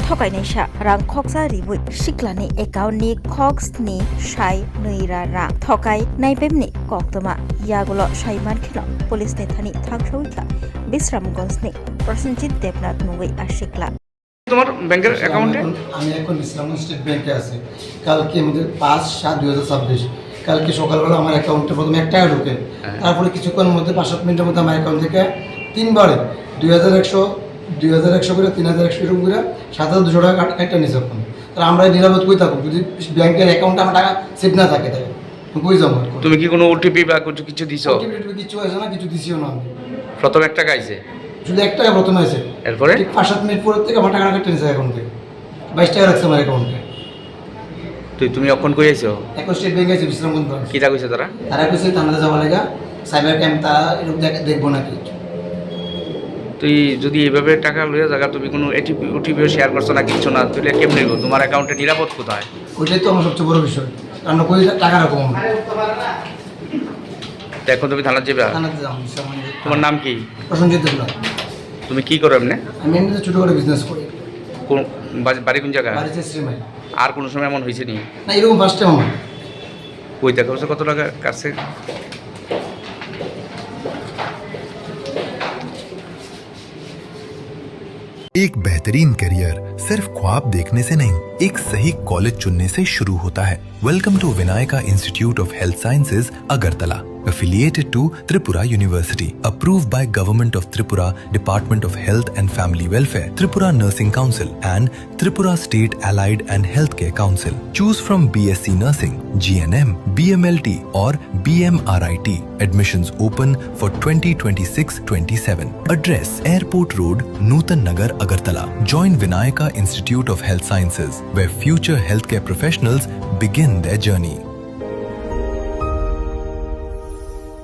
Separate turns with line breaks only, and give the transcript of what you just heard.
थकायनायसा रां खकसा रिबुइ सिक्लानि एकाउन्टनि खक्सनि साइ नैरा रां थकाय नाइबेमनि कक्तमा यागुलो साइमान खिलो पुलिसनि थानि थांसावैखा বিশ্রামগঞ্জनि প্রসেনজিৎ দেবনাথ মুগৈ আশিকলা।
তোমার ব্যাংকের অ্যাকাউন্টে
আমি এখন ইসলামী স্টেট ব্যাংকে আছি। কালকে আমাদের 5/7/2026 কালকে সকালবেলা আমার অ্যাকাউন্টে প্রথমে 1 টাকা ঢোকে, তারপরে কিছুক্ষণের মধ্যে 5-7 মিনিটের মধ্যে আমার অ্যাকাউন্ট থেকে 3 বারে 2100 করে 3100 এরকম করে 7200 টাকা কাটা নিছে। এখন তাহলে আমরা নিরাপদ কই থাকবো যদি ব্যাংকের অ্যাকাউন্টে আমার টাকা সেভ না থাকে? তাহলে কই যাবো?
তুমি কি কোনো ওটিপি বা কিছু দিছো?
ওটিপি কিছু হয়েছে না, কিছু দিছিও না। আমি
প্রথম 1 টাকা আইছে,
শুধু 1 টাকা প্রথমে আছে,
এরপরে
ঠিক 5-7 মিনিট পরের থেকে আমার টাকা কেটে নিছে অ্যাকাউন্ট থেকে। 22 টাকা রাখছে আমার অ্যাকাউন্টে।
তুমি অখন কই আইছো?
এখন স্টেট ব্যাংকে আছে বিশ্রামগঞ্জ ব্রাঞ্চ।
কি তা কইছে তারা?
তারা কইছে থানাতে যাওয়া লাগা সাইবার ক্যাম্প, তারা এরকম দেখবো নাকি।
তুই যদি এইভাবে টাকা লইয়া জায়গা তুমি কোনো ওটিপিও শেয়ার করছো না, কিছু না, তুই কেমনে নিব? তোমার অ্যাকাউন্টে নিরাপদ কোথায়?
ওইটাই তো আমার সবচেয়ে বড় বিষয়, কারণ কই টাকা রাখবো আমরা।
তো এখন তুমি থানা যাবে?
থানাতে যাবো বিশ্রামগঞ্জ।
তোমার নাম কি?
প্রসেনজিৎ দেবনাথ।
তুমি কি করো এমনি?
আমি এমনিতে ছোটো করে বিজনেস করি।
কোন বাড়ি কোন জায়গা?
বাড়িতে শ্রীমাই।
আর কোনো সময় এমন হয়েছে নি?
না, এরকম ফার্স্ট টাইম আমার।
কই টাকা হচ্ছে, কত টাকা কাছে?
एक बेहतरीन करियर सिर्फ ख्वाब देखने से नहीं, एक सही कॉलेज चुनने से शुरू होता है। Welcome to Vinayaka institute of health sciences Agartala, affiliated to Tripura University, approved by Government of Tripura, Department of Health and Family Welfare, Tripura Nursing Council and Tripura State Allied and Healthcare Council. Choose from BSc Nursing, GNM, BMLT or BMRIT. Admissions open for 2026-27. Address: Airport Road, Nutan Nagar, Agartala. Join Vinayaka Institute of Health Sciences, where future healthcare professionals begin their journey.